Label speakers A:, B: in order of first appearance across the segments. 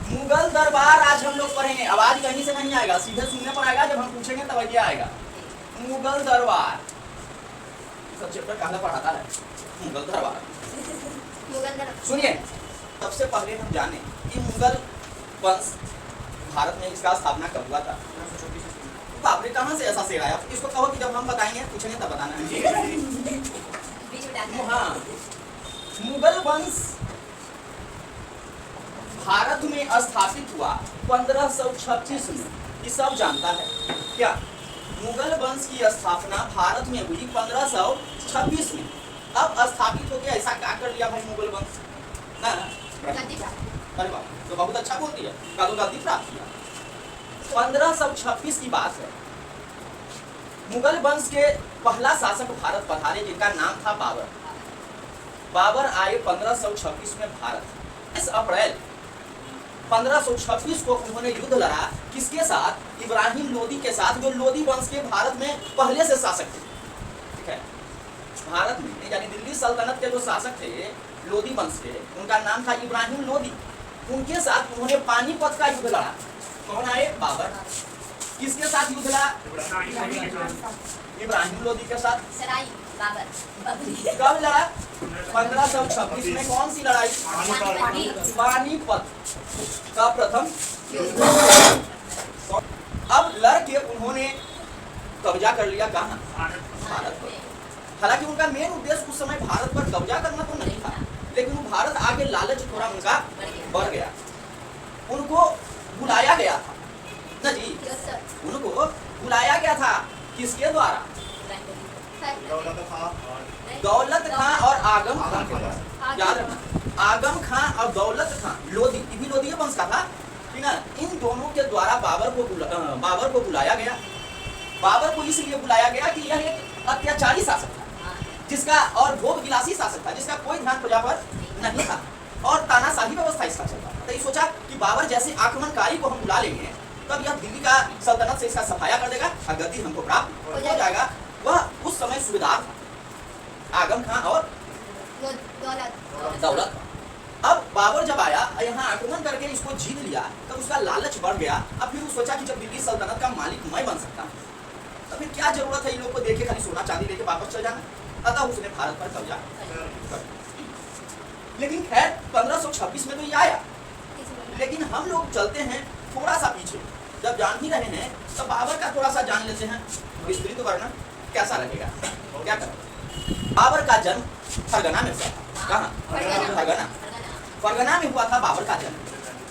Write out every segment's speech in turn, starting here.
A: मुगल दरबार आज हम लोग पढ़ेंगे। आवाज कहीं से नहीं आएगा, सीधे सुनने पर आएगा, जब हम पूछेंगे तब ये आएगा। मुगल दरबार सब चैप्टर कहाँ पढ़ाता है? मुगल दरबार। सुनिए, सबसे पहले हम जाने कि मुगल वंश भारत में इसका स्थापना कब हुआ था। तो आपने कहाँ से ऐसा शेर आया? इसको कहो कि जब हम बताएंगे पूछेंगे तब बताना है। हाँ, मुगल वंश भारत में स्थापित हुआ 1526 में। ये सब जानता है क्या? मुगल वंश की स्थापना भारत में हुई 1526 में। अब स्थापित हो गया, ऐसा क्या कर लिया भाई मुगल वंश ना? अरे वाह, तो बहुत अच्छा बोलती है, का तो गलती प्राप्त किया। 1526 की बात है। मुगल वंश के पहला शासक भारत पधारे, जिनका नाम था बाबर। बाबर आए 1526 में भारत। 20 अप्रैल 1526 को उन्होंने युद्ध लड़ा। किसके साथ? इब्राहिम लोदी के साथ, जो लोदी वंश के भारत में पहले से शासक थे। ठीक है, भारत में यानी दिल्ली सल्तनत के जो शासक थे लोदी वंश के, उनका नाम था इब्राहिम लोदी। उनके साथ उन्होंने पानीपत का युद्ध लड़ा। कौन आए? बाबर। किसके साथ युद्ध लड़ा? इब्राहिम लोदी के साथ। कब लड़ा? 1526 में। कौन सी लड़ाई? पानीपत का प्रथम। अब लड़ के उन्होंने कब्जा कर लिया। कहाँ? भारत पर। हालांकि उनका मेन उद्देश्य उस समय भारत पर कब्जा करना तो नहीं था, लेकिन वो भारत आगे लालच थोड़ा उनका बढ़ गया। उनको बुलाया गया था ना जी, उनको बुलाया गया था। किसके द्वारा? दौलत खां और आगम खां के द्वारा। याद रखना, आगम खां और दौलत खां लोधी, ये भी लोधी वंश का था, ठीक है। इन दोनों के द्वारा बाबर को बुलाया गया। बाबर को इसलिए बुलाया गया कि यह एक अत्याचारी शासक था, जिसका और भोग विलासी शासक था, जिसका कोई ध्यान प्रजा पर नहीं था और तानाशाही व्यवस्था इसका चलता था। तो ये सोचा कि बाबर जैसे आक्रमणकारी को हम बुला लेंगे, तब यह दिल्ली का सल्तनत से इसका सफाया कर देगा और गद्दी हमको प्राप्त हो जाएगा। वह उस समय सूबेदार था, आगम खां और दौलत। अब बाबर जब आया यहाँ आक्रमण करके इसको जीत लिया, तब उसका लालच बढ़ गया। अब फिर वो सोचा कि जब दिल्ली सल्तनत का मालिक मैं बन सकता हूँ, तो फिर क्या जरूरत है इन लोग को देखे खाली सोना चांदी लेके वापस चल जाना। अतः उसने भारत पर कब्जा कर। लेकिन खैर 1526 में तो ये आया, लेकिन हम लोग चलते हैं थोड़ा सा पीछे। जब जान ही रहे हैं तो बाबर का थोड़ा सा जान लेते हैं। विस्तृत वर्णन कैसा लगेगा? क्या करें? बाबर का जन्म फरगना में हुआ था। कहाँ? फरगना में हुआ था बाबर का जन्म।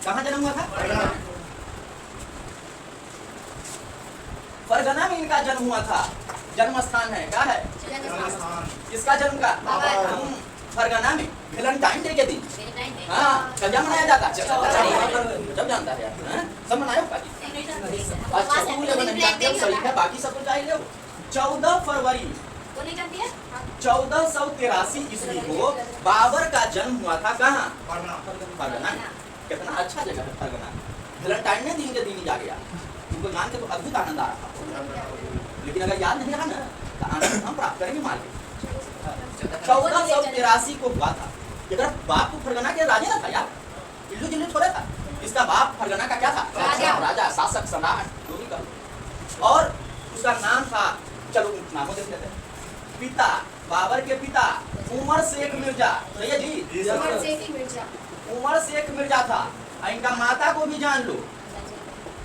A: कहाँ जन्म हुआ था? फरगना में इनका जन्म हुआ था। जन्म स्थान है, क्या है? किसका जन्म का? फरगना में वैलेंटाइन डे के दिन। हाँ, कब मनाया जाता है? जब जानता है सब मनाया होगा। अच्छा, सही है, बाकी सब तो चाहिए। 14 फरवरी 1483 ईस्वी को बाबर का जन्म हुआ था। कहाँ? फरगना। कितना अच्छा जगह है फरगना। वैलेंटाइन दिन के दिन ही जा गया। उनको जान के तो अद्भुत आनंद आ रहा था, लेकिन अगर याद नहीं रहा ना तो आनंद हम प्राप्त करेंगे माल के। 1483 को हुआ था। इधर बाप को फरगना के राजा ना था यार, इल्लू जिल्लू थोड़ा था। इसका बाप फरगना का क्या था? राजा, शासक, सम्राट, जो भी कहो। और उसका नाम था, चलो नामों देख लेते हैं। पिता, बाबर के पिता उमर शेख मिर्जा। भैया जी, उमर शेख मिर्जा था। इनका माता को भी जान लो,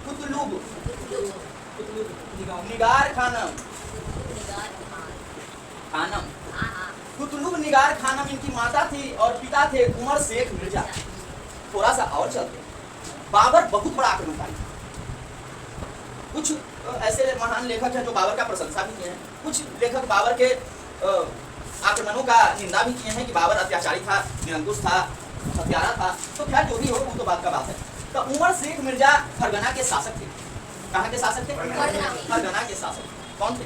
A: कुतलुब निगार खानम। कुतलुब निगार खानम इनकी माता थी और पिता थे उमर शेख मिर्जा। थोड़ा सा और चलते। बाबर बहुत बड़ा आक्रमणकारी था। कुछ ऐसे महान लेखक हैं जो बाबर का प्रशंसा भी किए हैं, कुछ लेखक बाबर के आक्रमणों का निंदा भी किए हैं कि बाबर अत्याचारी था, निरंकुश था, हत्यारा था। तो खैर जो भी हो, वो तो बात का बात है। तो उमर शेख मिर्जा फरगना के शासक थे। कहाँ के शासक थे? फरगना के शासक। कौन थे?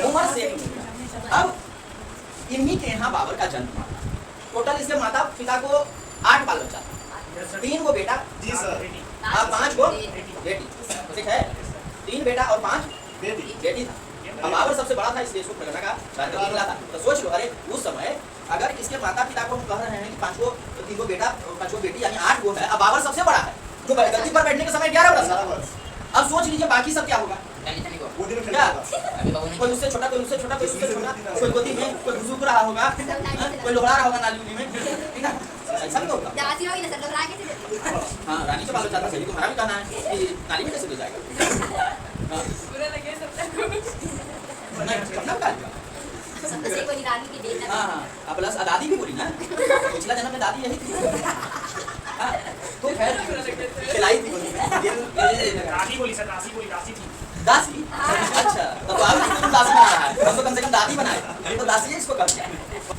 A: उमर शेख मिर्जा। अब इन्हीं के यहाँ बाबर का जन्म हुआ। टोटल इसके माता पिता को 8 बाल बच्चा था। 3 को बेटा और 5 को बेटी। ठीक है, 3 बेटा और 5 बेटी था। अब बाबर सबसे बड़ा था, इसलिए इसको फरगना का राजा मिला था। तो सोच लो, अरे उस समय अगर इसके माता पिता को हम कह रहे हैं कि 3 को बेटा 5 को बेटी यानी 8 को है, अब बाबर सबसे बड़ा तो गद्दी पर बैठने का समय 11 वर्ष था।
B: 11 वर्ष।
A: अब सोच लीजिए बाकी सब क्या होगा।
B: वो दिन
A: क्या?
B: में
A: कोई उससे छोटा, कोई उससे छोटा, कोई उससे छोटा, कोई गोदी में, कोई घुसूक रहा होगा, हाँ? कोई लोहड़ा रहा होगा नाली उली में, ठीक है? ऐसा भी तो होगा।
C: दादी होगी ना सब लोग राके से
A: हाँ, रानी के बाल बच्चा था, सही तुम्हारा भी कहना है कि नाली में कैसे गिर जाएगा? हाँ,
C: पूरा लगे सब तक
A: नहीं, कब ना काट
C: सब तो सही बोली रानी की बेटा
A: हाँ हाँ, अब प्लस दादी भी बोली ना, पिछला जन्म में दादी यही थी। हाँ, तो खैर खिलाई थी बोली मैं,
D: दासी बोली सर, दासी बोली, दासी थी।
A: दासी। अच्छा, तब तो आप तुम दासी बना रहा है, हम तो कम से कम दादी बनाए, ये तो दासी है इसको कर दिया।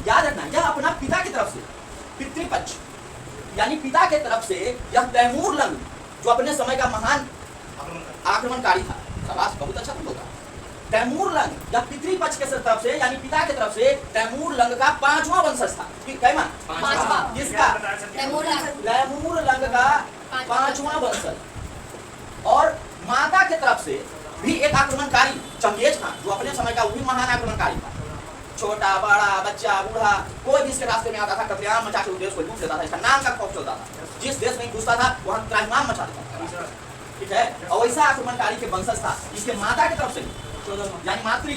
A: याद रखना, यह अपना पिता की तरफ से पितृपक्ष, यानी पिता के तरफ से यह तैमूर लंग जो अपने समय का महान आक्रमणकारी था, शाबाश बहुत अच्छा तुम होगा। तैमूर लंग या पितृपक्ष के तरफ से यानी पिता के तरफ से तैमूर लंग का 5वां वंशज था। कैमा?
C: पांचवा।
A: किसका?
C: तैमूर लंग।
A: तैमूर लंग का 5वां वंशज। और माता के तरफ से भी एक आक्रमणकारी चंगेज खान जो अपने समय का वो भी महान आक्रमणकारी था। छोटा बड़ा बच्चा बूढ़ा कोई भी इसके रास्ते में आता था, कतलेआम मचा के उस देश को लूट लेता था। इसका नाम का खौफ चलता था, जिस देश में घुसता था वहाँ त्राहिमाम मचा देता था। ठीक है, और वैसा आक्रमणकारी के वंशज था। इसके माता की तरफ से यानी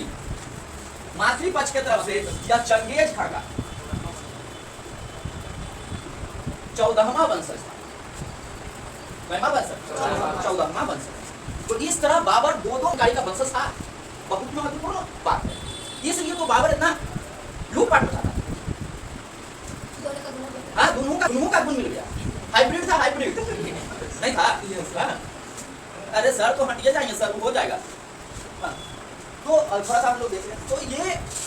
A: मातृ पक्ष के तरफ से यह चंगेज खान का 14वां वंशज था। 14वां वंशज। तो इस तरह बाबर दो गाड़ी का वंशज था। बहुत महत्वपूर्ण बात है, इसलिए तो बाबर इतना लूटपाट मचा था।
C: दोनों का गुना
A: हाँ, दोनों का गुण मिल गया। हाइब्रिड था, हाइब्रिड नहीं था। हाँ। अरे सर तो हटिए जाएंगे सर, वो हो जाएगा। हाँ। तो थोड़ा सा हम लोग देख रहे हैं, तो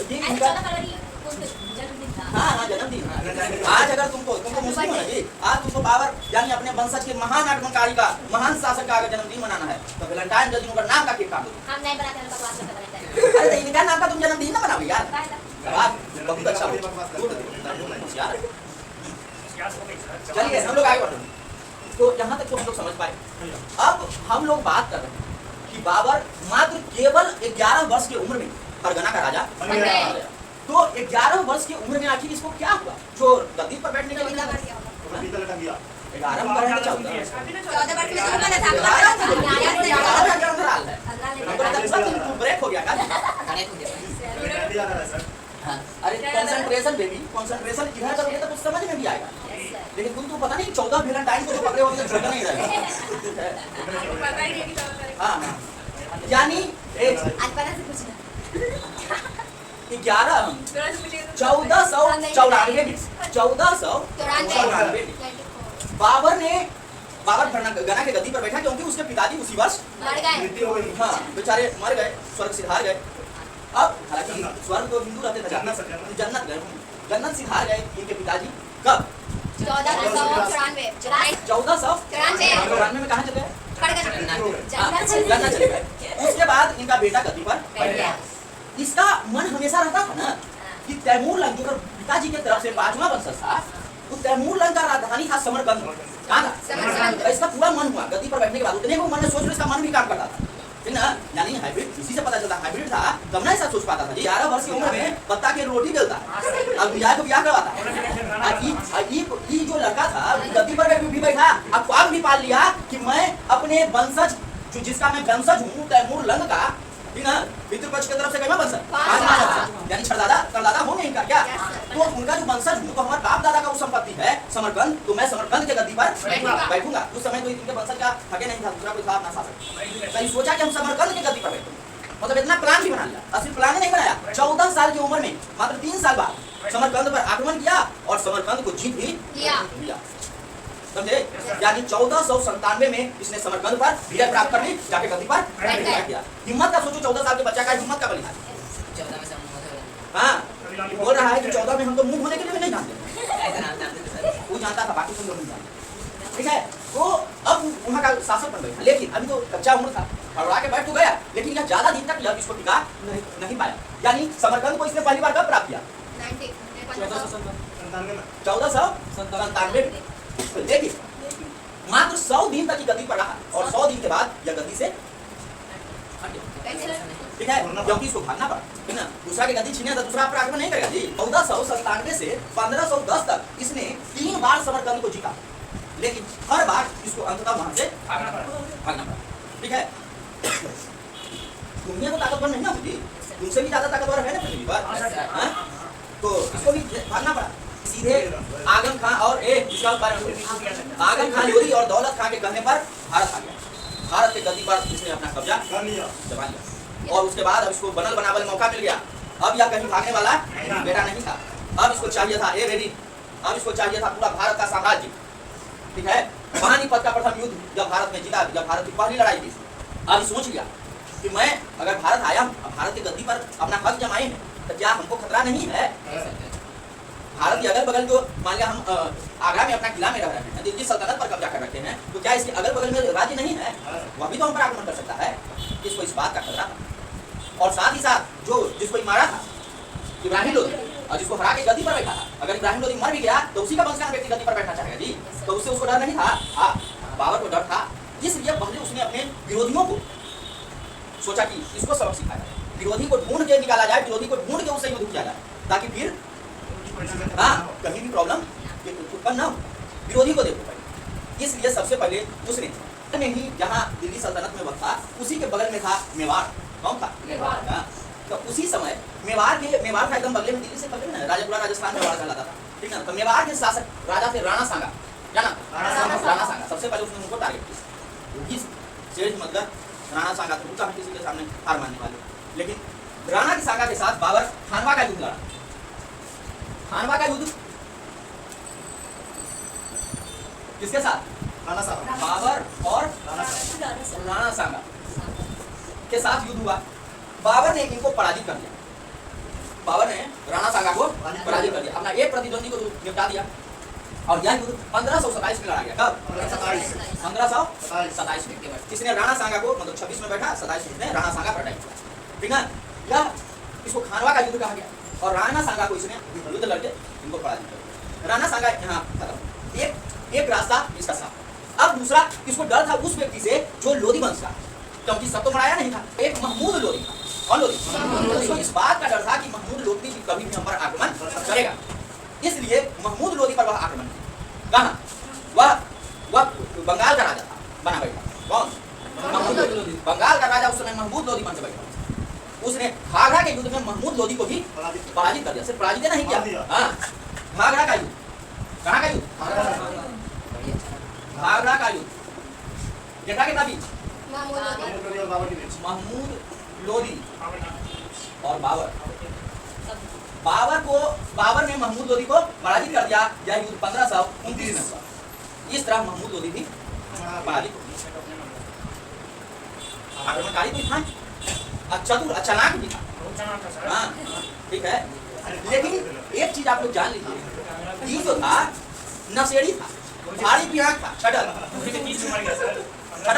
A: ये इनका
C: 14 फरवरी को जन्मदिन था।
A: हाँ जन्मदिन। आज अगर तुमको मुश्किल हो लगी, आज तुमको बाबर यानी अपने वंशज के महान आक्रमणकारी का, महान शासक का अगर जन्मदिन मनाना है तो वैलेंटाइन डे उनका नाम का केक काट दो।
C: हम नहीं बनाते हैं, बकवास करते बनाते
A: अरे तो इनका नाम का तुम जन्मदिन ना बनाओ यार।
C: हैं।
A: बात बहुत अच्छा हो यार।
D: याद हो गई सर।
A: चलिए हम लोग आगे बढ़ते हैं। तो यहाँ तक तो हम लोग समझ पाए। अब हम लोग बात कर रहे हैं कि बाबर मात्र केवल 11 वर्ष की उम्र में फरगना का राजा
C: बन गए।
A: तो 11 वर्ष की उम्र में आखिर इसको क्या हुआ जो गद्दी पर बैठने के लिए
C: पीला कर दिया होगा।
B: पीतल का दिया।
A: 11 में रहना चाहता है।
C: 14 वर्ष में शुरू बना था।
A: ब्रेक हो गया क्या?
B: सर
A: हाँ, अरे कंसंट्रेशन बेबी, कंसंट्रेशन इधर करोगे तो कुछ समझ में भी आएगा। लेकिन तुम तो पता नहीं 14 वैलेंटाइन को जो पकड़े होंगे छोड़ना नहीं रहेगा। हाँ हाँ, यानी
C: आज पता से कुछ ना
A: 1494 में 1494 में बाबर गना के गद्दी पर बैठा क्योंकि उसके पिताजी उसी वर्ष
C: लड़ गए।
B: मृत्यु हो गई।
A: हाँ बेचारे मर गए, स्वर्ग सिधार गए। अब हालांकि स्वर्ग तो हिंदू रहते थे, जन्नत गए, जन्नत सिधार गए इनके पिताजी। कब? 1494 में कहाँ चले गए? जन्नत चले गए। उसके बाद इनका बेटा गद्दी पर बैठ गया। इसका मन हमेशा रहता था ना कि तैमूर लंग जो पिताजी के तरफ से 5वां वंशज था, तो तैमूर लंग का राजधानी था समरकंद। कहाँ था?
C: समरकंद।
A: इसका पूरा मन हुआ गद्दी पर बैठने के बाद, उतने को मन में सोच इसका मन भी काम करता था, ठीक ना? यानी हाइब्रिड इसी से पता चलता, हाइब्रिड था तब ना ऐसा सोच पाता था। 11 वर्ष की उम्र में पत्ता की रोटी बेलता, अब बियाह को ब्याह करवाता। ये जो लड़का था गद्दी पर भी बैठा, अब ख्वाब भी पाल लिया कि मैं अपने वंशज जो जिसका मैं वंशज हूँ तैमूर लंग का, ठीक ना, पितृपक्ष की तरफ से कहना वंशज, यानी परदादा होंगे इनका क्या? तो उनका जो वंशज हूँ तो हमारे बाप दादा का वो संपत्ति है समरकंद, तो मैं समरकंद के गद्दी पर बैठूंगा। उस समय तो इनके वंशज का हके नहीं था, दूसरा कोई था अपना शासक। तो सोचा कि हम समरकंद के गद्दी पर बैठेंगे, मतलब इतना प्लान भी बना लिया। असली प्लान नहीं बनाया। 14 साल की उम्र में मात्र 3 साल बाद समरकंद पर आक्रमण किया और समरकंद को जीत भी लिया। समझे? यानी 1497 में इसने समरकंद पर विजय प्राप्त कर ली, जाके गद्दी पर बैठ गया। हिम्मत का सोचो, 14 साल के बच्चा का हिम्मत का बलिदान। हाँ, बोल रहा है कि 14 में हम तो मुंह होने के लिए भी नहीं जानते, वो जानता था, बाकी तुम लोग नहीं जानते। ठीक है, तो अब वहाँ का शासक बन गया, लेकिन अभी तो कच्चा उम्र था, हड़बड़ा के बैठ तो गया, लेकिन यह ज्यादा दिन तक यह इसको टिका नहीं पाया। यानी समरकंद को इसने पहली बार कब प्राप्त किया? 1497 में। देखिए मात्र 100 दिन तक गद्दी पर रहा और 100 दिन के बाद यह गद्दी से हट गया। ठीक है, क्योंकि इसको भागना पड़ा, ठीक ना? दूसरा की गद्दी छीने तो दूसरा पर आक्रमण नहीं करेगा जी। 1497 से 1510 तक इसने 3 बार समरकंद को जीता, लेकिन हर बार इसको अंततः वहां से
D: भागना पड़ा।
A: भागना पड़ा। ठीक है, दुनिया तो ताकतवर नहीं ना होती, तुमसे भी ज्यादा ताकतवर है ना पृथ्वी पर,
D: हाँ सर,
A: हाँ? तो इसको भी भागना पड़ा। सीधे आगम खान और इसका आगम खान लोधी और दौलत खान के कहने पर भारत आ गया। भारत के गद्दी पर इसने अपना कब्जा
B: कर लिया।
A: जमा लिया और उसके बाद अब इसको बनल बनावल मौका मिल गया। अब यह कहीं भागने वाला बेटा नहीं था। अब इसको चाहिए था अब इसको चाहिए था पूरा भारत का साम्राज्य। ठीक है, पानीपत का प्रथम युद्ध जब भारत में जीता, जब भारत की पहली लड़ाई थी, अब सोच लिया कि मैं अगर भारत आया हूँ, भारत की गद्दी पर अपना हक जमाए हैं, तो क्या हमको खतरा नहीं है? भारत के अगल बगल जो मान लिया हम आगरा में अपना किला में रह रहे हैं, दिल्ली सल्तनत पर कब्जा कर रखे हैं, तो क्या इसके अगल बगल में राज्य नहीं है? वह भी तो हम पर आक्रमण कर सकता है। इसको इस बात का खतरा था। और साथ ही साथ जो जिसको मारा था इब्राहिम लोधी, और जिसको हरा के गद्दी पर बैठा था, अगर इब्राहिम लोधी मर भी गया तो उसी का वंश का व्यक्ति गद्दी पर बैठना चाहेगा जी, तो उससे उसको डर नहीं था। हाँ, बाबर को डर था। इसलिए पहले उसने अपने विरोधियों को सोचा कि इसको सबक सिखाया, विरोधी को ढूंढ के निकाला जाए, विरोधी को ढूंढ के उससे युद्ध किया जाए, ताकि फिर कहीं भी प्रॉब्लम उत्पन्न न हो, विरोधी को देखो पहले। इसलिए सबसे पहले उसने में ही जहाँ दिल्ली सल्तनत में वक्त था, उसी के बगल में था मेवाड़। कौन था? मेवाड़। तो उसी समय मेवाड़ का एकदम बगले में, दिल्ली से बगल में राजापुरा राजस्थान मेवाड़ कहलाता था। ठीक है, तो मेवाड़ के शासक राजा थे राणा सांगा, जाना राणा सांगा। सबसे पहले उसने उनको टारगेट किया। शेष मतलब राणा सांगा तो रुका किसी के सामने हार मानने वाले, लेकिन राणा की सांगा के साथ बाबर खानवा का युद्ध लड़ा। खानवा का युद्ध किसके साथ? बाबर और राणा सांगा के साथ युद्ध हुआ। बाबर ने इनको पराजित कर दिया। बाबर ने राणा सांगा को पराजित कर दिया, अपना एक प्रतिद्वंदी को निपटा दिया। और यह युद्ध 1527 में लड़ा गया। कब? 1527 में। किसने? राणा सांगा को, मतलब 26 में बैठा, 27 में राणा सांगा पर अटैक किया। ठीक है, यह इसको खानवा का युद्ध कहा गया। और राणा सांगा को इसने युद्ध लड़के इनको पराजित कर दिया। राणा सांगा यहाँ खत्म। एक रास्ता इसका साफ। अब दूसरा, इसको डर था उस व्यक्ति से जो लोधी वंश का, क्योंकि सब तो मराया नहीं था। एक महमूद लोधी था। कौन लोधी? इसको इस बात का डर था कि महमूद लोधी कभी भी हम पर आक्रमण करेगा, इसलिए महमूद लोधी पर वह आक्रमण किया। कहाँ? वह बंगाल का राजा था, बना बैठा। कौन? महमूद लोधी। बंगाल का राजा उस समय महमूद लोधी बन के बैठा। उसने घाघरा के युद्ध में महमूद लोधी को भी पराजित कर दिया। सिर्फ पराजित नहीं किया, हाँ, घाघरा का युद्ध। कहाँ का युद्ध? घाघरा का युद्ध। देखा कितना बीच? महमूद लोधी और बाबर ने महमूद लोधी को पराजित कर दिया। यह युद्ध 1529 में हुआ। इस तरह महमूद लोधी भी पराजित हो गया। आक्रमणकारी भी था, चतुर चालाक भी था। हाँ, ठीक है, लेकिन एक चीज आप लोग जान लीजिए, ये जो था नशेड़ी था, भारी पियाक था, छडल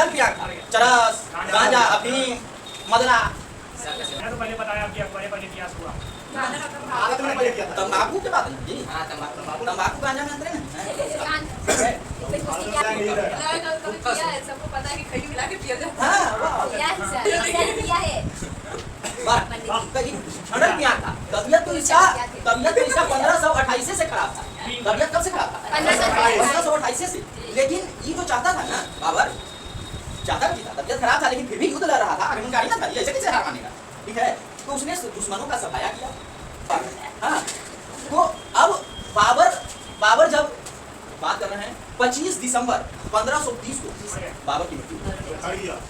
A: पियाक था, चरस, गांजा, अफीम, मदरा।
D: मैंने तो पहले बताया कि अकबर पर इतिहास हुआ।
A: तंबाकू के बात है जी। तंबाकू गांजा में अंतर है।
C: सबको पता है कि खड़ी मिला के पिया जाता
A: हाँ, छडल पियाक था। तबियत तो इसका 1528 से खराब था। तबियत कब से खराब था? 1528 से। लेकिन ये जो चाहता था ना, बाबर चाहता भी था, तबियत खराब था लेकिन फिर भी युद्ध लड़ रहा था, आक्रमणकारी ना था, ये ऐसे कैसे हार मानेगा? ठीक है, तो उसने दुश्मनों का सफाया किया। हाँ, तो अब बाबर जब बात कर रहे हैं 25 दिसंबर 1530 को बाबर की मृत्यु हुई,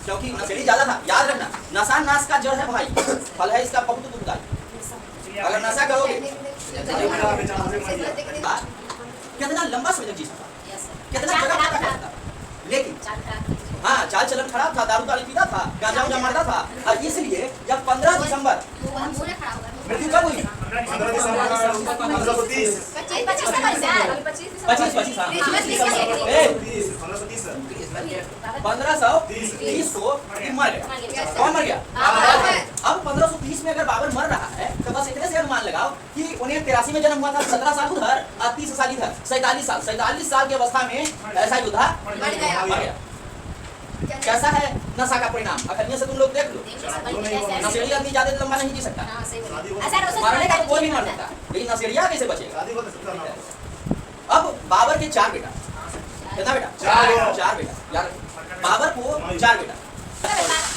A: क्योंकि नशेड़ी ज्यादा था। याद रखना, नशा नाश का जड़ है भाई, फल है इसका बहुत दुखदायी। अगर नशा करोगे कितना लंबा समय तक जी सकता, कितना जगह पता करता, लेकिन हाँ, चाल चलन खराब था, दारू ताली पीता था, गांजा उंजा मारता था। और इसलिए जब 15 दिसंबर मृत्यु कब हुई? 1530 को मर गया। कौन मर गया? अब 1530 में अगर बाबर मर रहा है तो बस इतने से अनुमान लगाओ कि 1983 में जन्म हुआ था, 17 साल उधर और 30 साल इधर, 47 साल की अवस्था में ऐसा योद्धा मर गया। कैसा है नशा का परिणाम? अखनिया से तुम लोग देख लो, नशेड़ी आदमी ज्यादा लंबा नहीं जी सकता, मरने का तो कोई भी मर सकता, लेकिन नशेड़िया कैसे बचेगा? अब बाबर के 4 बेटा, कितना बेटा?
B: चार।
A: चार बेटा, याद रखिए। बाबर को चार बेटा,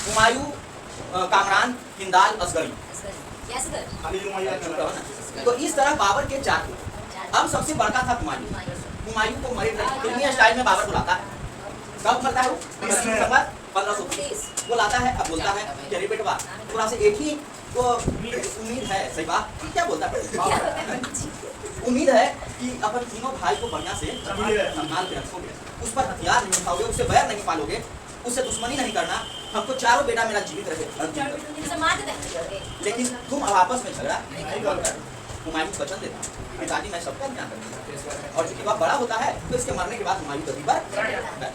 A: हुमायूं, कामरान, हिंदाल, असगरी।
C: Yes sir.
B: खाली हुमायूं का नाम।
A: तो इस तरह बाबर के चार थे। अब सबसे बड़का था हुमायूं। हुमायूं को मरे फिल्मी स्टाइल में बाबर बुलाता है। कब मरता है वो? 1530। वो लाता है, अब बोलता है कि अरे बेटवा थोड़ा से एक ही को उम्मीद है, सही बात क्या बोलता है? उम्मीद है कि अपन तीनों भाई को बढ़िया से संभाल के रखोगे, उस पर हथियार नहीं उठाओगे, उससे बैर नहीं पालोगे, उससे दुश्मनी नहीं करना, हमको चारों बेटा मेरा जीवित रहे। लेकिन तुम अब आपस में झगड़ा नहीं करो। हुमायूं वचन देता है पिताजी मैं सबका ध्यान रखूंगा, और चूंकि वह बड़ा होता है तो इसके मरने के बाद हुमायूं गद्दी पर बैठा।